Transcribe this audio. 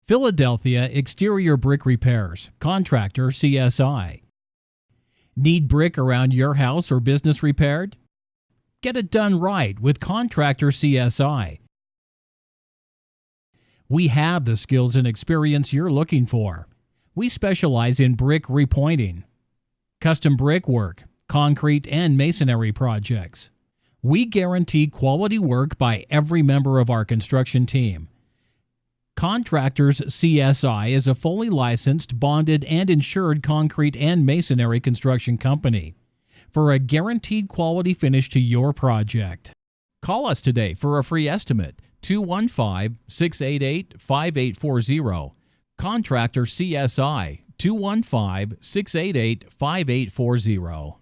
Philadelphia Exterior Brick Repairs, Contractor CSI. Need brick around your house or business repaired? Get it done right with Contractor CSI. We have the skills and experience you're looking for. We specialize in brick repointing, custom brickwork, concrete and masonry projects. We guarantee quality work by every member of our construction team. Contractors CSI is a fully licensed, bonded, and insured concrete and masonry construction company for a guaranteed quality finish to your project. Call us today for a free estimate, 215-688-5840. Contractor CSI, 215-688-5840.